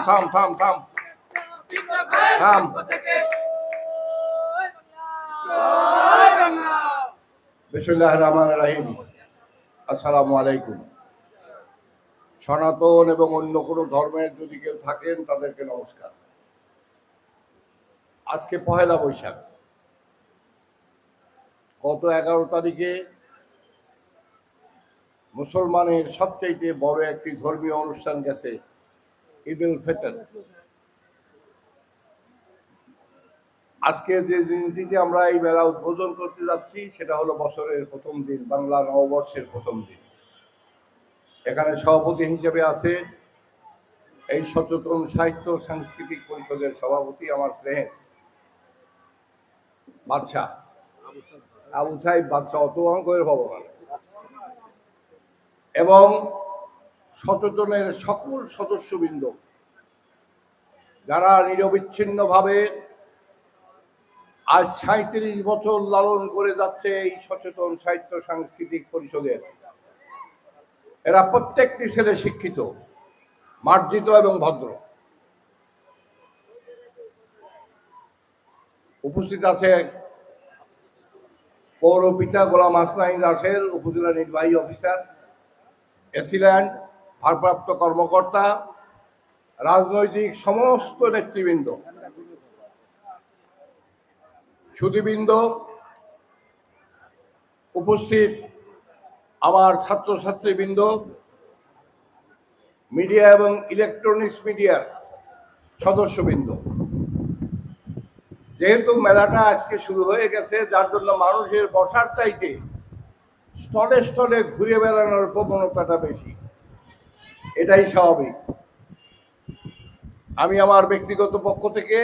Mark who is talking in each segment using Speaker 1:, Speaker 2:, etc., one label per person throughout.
Speaker 1: থাম থাম থাম থাম। বিসমিল্লাহির রহমানির রহিম। আসসালামু আলাইকুম। সনাতন এবং অন্য কোনো ধর্মের যদি কেউ থাকেন তাদেরকে নমস্কার। আজকে পহেলা বৈশাখ। গত 11 তারিখে মুসলমানের সবচেয়ে বড় একটি ধর্মীয় অনুষ্ঠান গেছে, ঈদ উল ফিতর। আজকে যে দিনটিতে আমরা এই মেলা উদ্বোধন করতে যাচ্ছি সেটা হলো বছরের প্রথম দিন, বাংলা নববর্ষের প্রথম দিন। এখানে সভাপতি হিসেবে আছে এই সচেতন সাহিত্য সাংস্কৃতিক পরিষদের সভাপতি আমার স্নেহের বাদশাহ আবু সাহেব বাদশাহ, অত অঙ্কের ভগবান, এবং সচেতনের সকল সদস্যবৃন্দ যারা নিরবিচ্ছিন্নভাবে আজ ৩৭ বছর লালন করে যাচ্ছে এই সচেতন সাহিত্য সাংস্কৃতিক পরিষদের। এরা প্রত্যেকটি ছেলে শিক্ষিত, মার্জিত এবং ভদ্র। উপস্থিত আছে পৌরপিতা গোলাম হাসনাইন রাসেল, উপজেলা নির্বাহী অফিসার, এসিল্যান্ড ভারপ্রাপ্ত কর্মকর্তা, রাজনৈতিক সমস্ত নেতৃবৃন্দ, সুধীবৃন্দ, উপস্থিত আমার ছাত্রছাত্রীবৃন্দ, মিডিয়া এবং ইলেকট্রনিক্স মিডিয়ার সদস্যবৃন্দ। যেহেতু মেলাটা আজকে শুরু হয়ে গেছে, যার জন্য মানুষের বসার চাইতে স্থলে স্থলে ঘুরে বেড়ানোর প্রবণতাটা বেশি, এটাই স্বাভাবিক। আমি আমার ব্যক্তিগত পক্ষ থেকে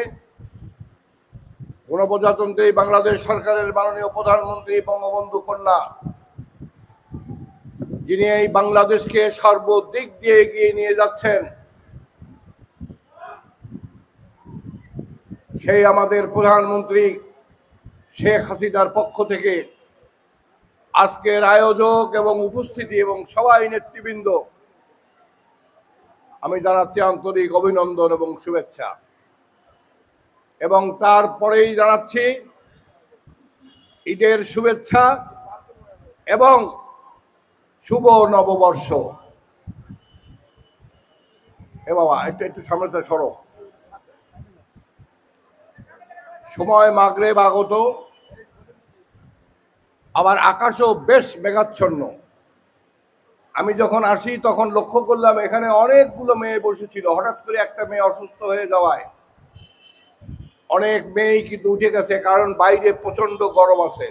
Speaker 1: গণপ্রজাতন্ত্রী বাংলাদেশ সরকারের মাননীয় প্রধানমন্ত্রী বঙ্গবন্ধু কন্যা, যিনি এই বাংলাদেশকে সর্বদিক দিয়ে এগিয়ে নিয়ে যাচ্ছেন, সেই আমাদের প্রধানমন্ত্রী শেখ হাসিনার পক্ষ থেকে আজকের আয়োজক এবং উপস্থিতি এবং সবাই নেতৃবৃন্দ, আমি জানাচ্ছি আন্তরিক অভিনন্দন এবং শুভেচ্ছা। এবং তারপরেই জানাচ্ছি ঈদের শুভেচ্ছা এবং শুভ নববর্ষ। এ বাবা, একটু সামনে সরো। সময় মাগরিব আগত, আবার আকাশও বেশ মেঘাচ্ছন্ন। আমি যখন আসি তখন লক্ষ্য করলাম এখানে অনেকগুলো মেয়ে বসেছিল। হঠাৎ করে একটা মেয়ে অসুস্থ হয়ে যাওয়ায় অনেক মেয়েই কিন্তু উঠে গেছে, কারণ বাইরে প্রচন্ড গরম আছে।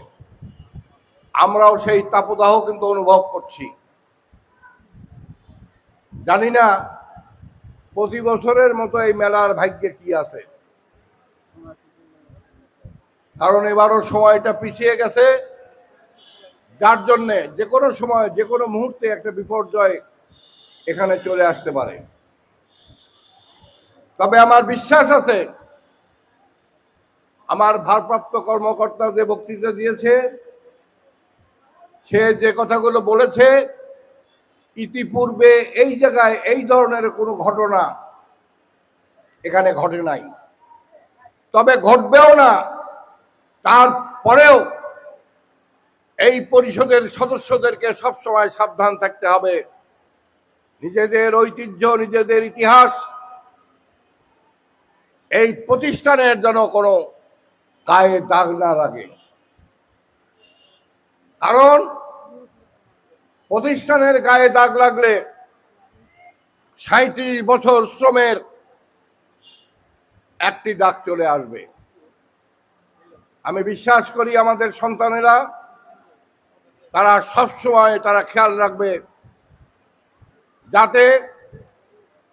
Speaker 1: আমরাও সেই তাপদাহ কিন্তু অনুভব করছি। জানি না প্রতি বছরের মতো এই মেলার ভাগ্যে কি আছে, কারণ এবারও সময়টা পিছিয়ে গেছে, যার জন্যে যে কোনো সময় যে কোনো মুহূর্তে একটা বিপর্যয় এখানে চলে আসতে পারে। তবে আমার বিশ্বাস আছে, আমার ভারপ্রাপ্ত কর্মকর্তা যে বক্তৃতা দিয়েছে, সে যে কথাগুলো বলেছে, ইতিপূর্বে এই জায়গায় এই ধরনের কোনো ঘটনা এখানে ঘটে নাই, তবে ঘটবেও না। তারপরেও এই পরিষদের সদস্যদেরকে সবসময় সাবধান থাকতে হবে। নিজেদের ঐতিহ্য, নিজেদের ইতিহাস, এই প্রতিষ্ঠানের যেন কোনো গায়ে দাগ না লাগে। কারণ প্রতিষ্ঠানের গায়ে দাগ লাগলে ৩৭ বছর শ্রমের একটি দাগ চলে আসবে। আমি বিশ্বাস করি আমাদের সন্তানেরা, তারা সবসময় তারা খেয়াল রাখবে যাতে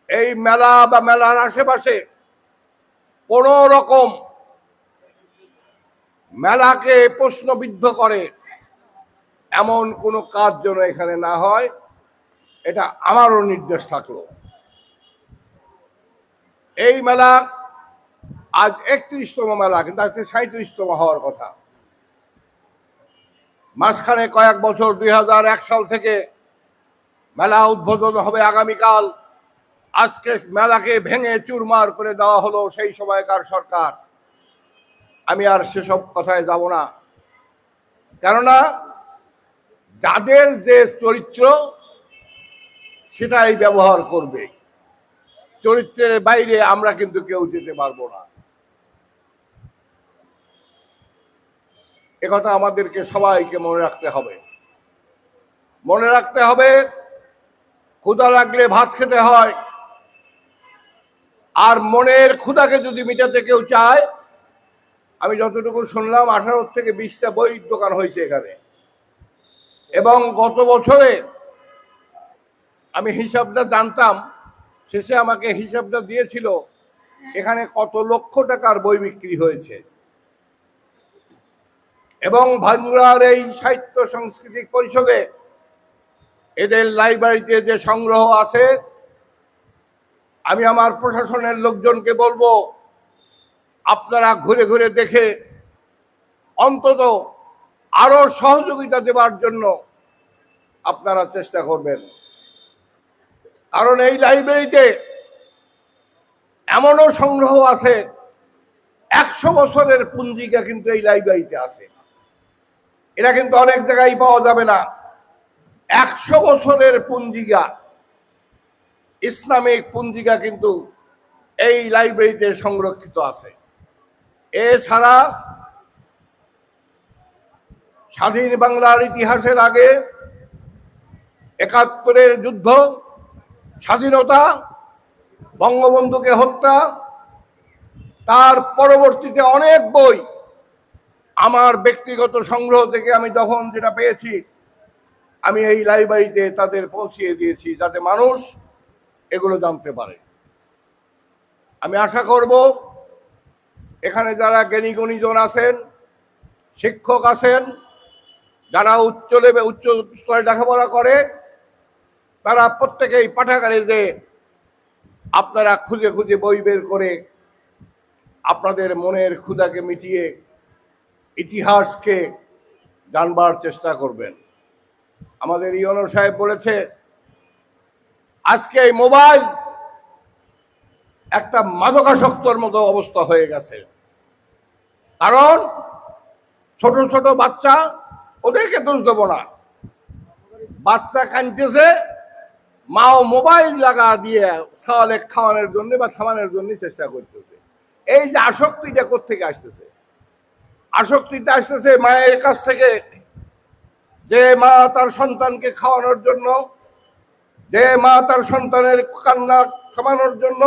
Speaker 1: এই মেলা বা মেলার আশেপাশে কোনো রকম মেলাকে প্রশ্নবিদ্ধ করে এমন কোনো কাজ যেন এখানে না হয়, এটা আমারও নির্দেশ থাকলো। এই মেলা আজ ৩১তম মেলা, কিন্তু আজকে ৩৭তম হওয়ার কথা। মাঝখানে কয়েক বছর ২০০১ সাল থেকে মেলা উদ্বোধন হবে আগামীকাল আজকে মেলাকে ভেঙে চুরমার করে দেওয়া হলো সেই সময়কার সরকার। আমি আর সেসব কথায় যাব না, কেননা যাদের যে চরিত্র সেটাই ব্যবহার করবে, চরিত্রের বাইরে আমরা কিন্তু কেউ যেতে পারবো না। একথা আমাদেরকে সবাইকে মনে রাখতে হবে। মনে রাখতে হবে, ক্ষুধা লাগলে ভাত খেতে হয়, আর মনের ক্ষুধাকে যদি মিটাতে কেউ চায়, আমি যতটুকু শুনলাম 18 থেকে 20টা বইয়ের দোকান হয়েছে এখানে, এবং গত বছরে আমি হিসাবটা জানতাম, শেষে আমাকে হিসাবটা দিয়েছিল এখানে কত লক্ষ টাকার বই বিক্রি হয়েছে। এবং ভাঙ্গুড়ার এই সাহিত্য সাংস্কৃতিক পরিষদে এদের লাইব্রেরিতে যে সংগ্রহ আছে, আমি আমার প্রশাসনের লোকজনকে বলবো আপনারা ঘুরে ঘুরে দেখে অন্তত আরো সহযোগিতা দেওয়ার জন্য আপনারা চেষ্টা করবেন। কারণ এই লাইব্রেরিতে এমনও সংগ্রহ আছে, 100 বছরের পুঞ্জিকা কিন্তু এই লাইব্রেরিতে আছে। এটা কিন্তু অনেক জায়গায় পাওয়া যাবে না। 100 বছরের পুঞ্জিকা, ইসলামিক পুঞ্জিকা কিন্তু এই লাইব্রেরিতে সংরক্ষিত আছে। এছাড়া স্বাধীন বাংলার ইতিহাসের আগে 71-এর যুদ্ধ, স্বাধীনতা, বঙ্গবন্ধুকে হত্যা, তার পরবর্তীতে অনেক বই আমার ব্যক্তিগত সংগ্রহ থেকে আমি যখন যেটা পেয়েছি আমি এই লাইব্রেরিতে তাদের পৌঁছিয়ে দিয়েছি, যাতে মানুষ এগুলো জানতে পারে। আমি আশা করব এখানে যারা জ্ঞানী গুণীজন আছেন, শিক্ষক আছেন, যারা উচ্চ স্তরে লেখাপড়া করে, তারা প্রত্যেকেই পাঠাগারে যে আপনারা খুঁজে খুঁজে বই বের করে আপনাদের মনের ক্ষুধাকে মিটিয়ে ইতিহাসকে জানবার চেষ্টা করবেন। আমাদের ইউনো সাহেব বলেছে আজকে এই মোবাইল একটা মাদকাসক্তর মতো অবস্থা হয়ে গেছে। কারণ ছোট ছোট বাচ্চা, ওদেরকে দোষ দেবো না, বাচ্চা কাঁদতেছে, মাও মোবাইল লাগা দিয়ে সাওয়ালে খাওয়ানোর জন্য বা খাওয়ানোর জন্য চেষ্টা করতেছে। এই যে আসক্তিটা কোত্থেকে আসতেছে? আসক্তিটা আসতেছে মায়ের কাছ থেকে, যে মা তার সন্তানকে খাওয়ানোর জন্য, যে মা তার সন্তানের কান্না থামানোর জন্য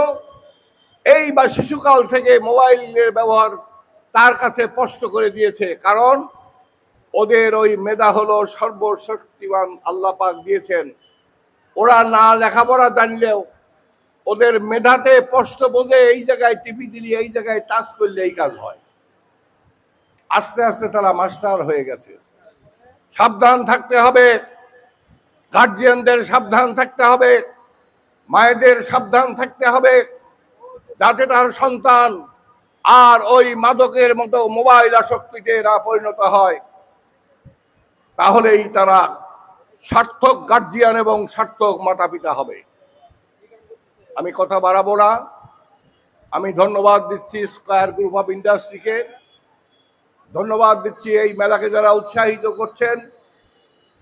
Speaker 1: এই বা শিশুকাল থেকে মোবাইলের ব্যবহার তার কাছে স্পষ্ট করে দিয়েছে। কারণ ওদের ওই মেধা হলো সর্বশক্তিমান আল্লাহ পাক দিয়েছেন। ওরা না লেখাপড়া জানলেও ওদের মেধাতে স্পষ্ট বোঝে এই জায়গায় টিপি দিলে, এই জায়গায় টাচ করলে এই কাজ হয়। আস্তে আস্তে তারা মাস্টার হয়ে গেছে। সাবধান থাকতে হবে, গার্জিয়ানদের সাবধান থাকতে হবে, মায়েদের সাবধান থাকতে হবে, যাতে তার সন্তান আর ওই মাদকের মতো মোবাইল আসক্তিতে না পরিণত হয়। তাহলেই তারা সার্থক গার্জিয়ান এবং সার্থক মাতা পিতা হবে। আমি কথা বাড়াবো না। আমি ধন্যবাদ দিচ্ছি স্কয়ার গ্রুপ অফ ইন্ডাস্ট্রিকে, ধন্যবাদ দিচ্ছি এই মেলাকে যারা উৎসাহিত করছেন,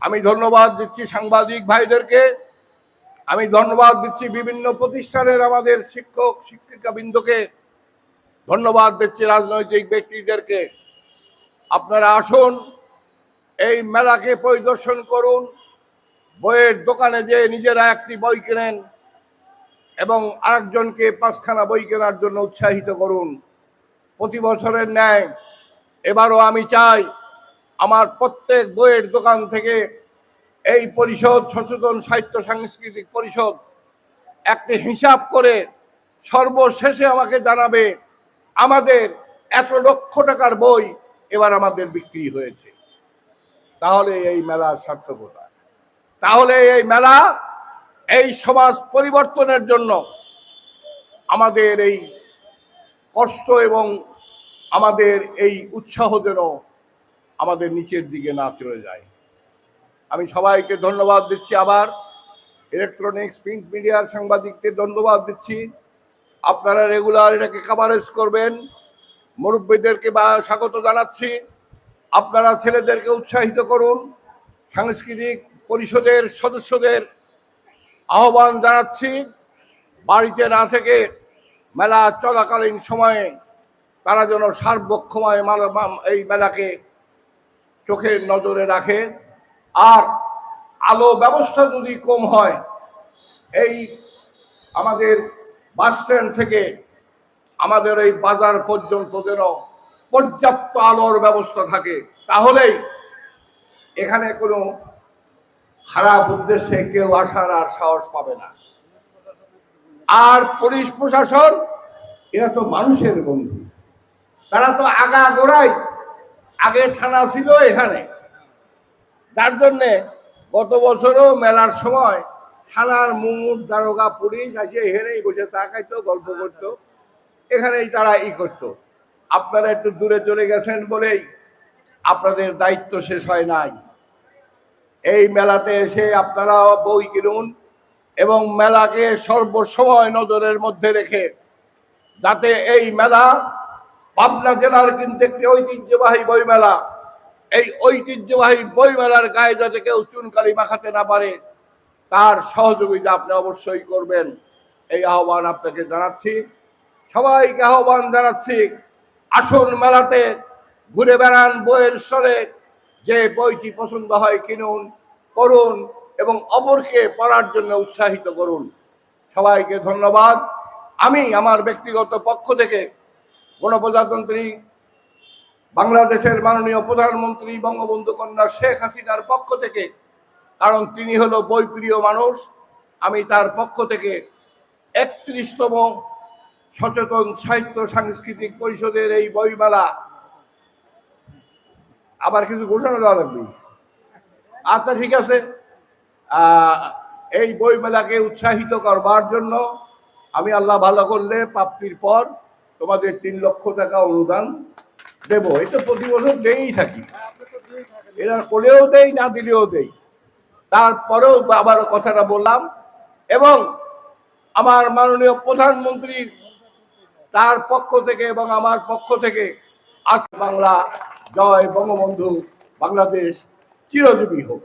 Speaker 1: আমি ধন্যবাদ দিচ্ছি সাংবাদিক ভাইদেরকে, আমি ধন্যবাদ দিচ্ছি বিভিন্ন প্রতিষ্ঠানের আমাদের শিক্ষক শিক্ষিকাবৃন্দকে, ধন্যবাদ দিচ্ছি রাজনৈতিক ব্যক্তিদেরকে। আপনারা আসুন, এই মেলাকে পরিদর্শন করুন, বইয়ের দোকানে যে নিজেরা একটি বই কেনেন এবং আরেকজনকে 5খানা বই কেনার জন্য উৎসাহিত করুন। প্রতি বছরের ন্যায় এবারও আমি চাই আমার প্রত্যেক বইয়ের দোকান থেকে এই পরিষদ, সচেতন সাহিত্য সাংস্কৃতিক পরিষদ, একটি হিসাব করে সর্বশেষে আমাকে জানাবে আমাদের এত লক্ষ টাকার বই এবার আমাদের বিক্রি হয়েছে। তাহলে এই মেলার সার্থকতা, তাহলে এই মেলা এই সমাজ পরিবর্তনের জন্য আমাদের এই কষ্ট এবং আমাদের এই উৎসাহ যেন আমাদের নিচের দিকে না চলে যায়। আমি সবাইকে ধন্যবাদ দিচ্ছি। আবার ইলেকট্রনিক্স প্রিন্ট মিডিয়ার সাংবাদিকদের ধন্যবাদ দিচ্ছি। আপনারা রেগুলার এটাকে কভারেজ করবেন। মুরব্বীদেরকে বা স্বাগত জানাচ্ছি। আপনারা ছেলেদেরকে উৎসাহিত করুন। সাংস্কৃতিক পরিষদের সদস্যদের আহ্বান জানাচ্ছি, বাড়িতে না থেকে মেলা চলাকালীন সময়ে তারা যেন সার্বক্ষময় এই মেলাকে চোখের নজরে রাখে। আর আলো ব্যবস্থা যদি কম হয়, এই আমাদের বাস স্ট্যান্ড থেকে আমাদের এই বাজার পর্যন্ত যেন পর্যাপ্ত আলোর ব্যবস্থা থাকে, তাহলেই এখানে কোনো খারাপ উদ্দেশ্যে কেউ আসার আর সাহস পাবে না। আর পুলিশ প্রশাসন এরা তো মানুষের বন্ধু, তারা তো আগাগোড়াই আগে থানা ছিল এখানে, যার জন্যে গত বছরও মেলার সময় থানার মুমুর দারোগা পুলিশ আসিয়া এখানেই বসে চা খাইতো, গল্প করতো, এখানেই তারা করতো। আপনারা একটু দূরে চলে গেছেন বলেই আপনাদের দায়িত্ব শেষ হয় নাই। এই মেলাতে এসে আপনারা বই কিনুন এবং মেলাকে সর্বসময় নজরের মধ্যে রেখে, যাতে এই মেলা পাবনা জেলার কিন্তু একটি ঐতিহ্যবাহী বই মেলা, এই ঐতিহ্যবাহী বই মেলার গায়ে যাতে কেউ চুনকালি মাখাতে না পারে, তার সহযোগিতা আপনি অবশ্যই করবেন। এই আহ্বান আপনাকে জানাচ্ছি, সবাইকে আহ্বান জানাচ্ছি। আসুন মেলাতে ঘুরে বেড়ান, বইয়ের স্টলে যে বইটি পছন্দ হয় কিনুন, পড়ুন এবং অপরকে পড়ার জন্য উৎসাহিত করুন। সবাইকে ধন্যবাদ। আমি আমার ব্যক্তিগত পক্ষ থেকে গণপ্রজাতন্ত্রী বাংলাদেশের মাননীয় প্রধানমন্ত্রী বঙ্গবন্ধু কন্যা শেখ হাসিনার পক্ষ থেকে, কারণ তিনি হলো বইপ্রিয় মানুষ, আমি তার পক্ষ থেকে ৩১তম সচেতন সাহিত্য সাংস্কৃতিক পরিষদের এই বইমেলা, আবার কিছু ঘোষণা দেওয়া লাগবে, আচ্ছা ঠিক আছে, এই বইমেলাকে উৎসাহিত করবার জন্য আমি আল্লাহ ভালো করলে প্রাপ্তির পর তোমাদের ৩ লক্ষ টাকা অনুদান দেব। এটা প্রতি বছর দিয়েই থাকি, এরা করলেও দেই, না দিলেও দেই। তারপরেও আবার কথাটা বললাম, এবং আমার মাননীয় প্রধানমন্ত্রী তার পক্ষ থেকে এবং আমার পক্ষ থেকে আজ বাংলা জয়, বঙ্গবন্ধু, বাংলাদেশ চিরজীবী হোক।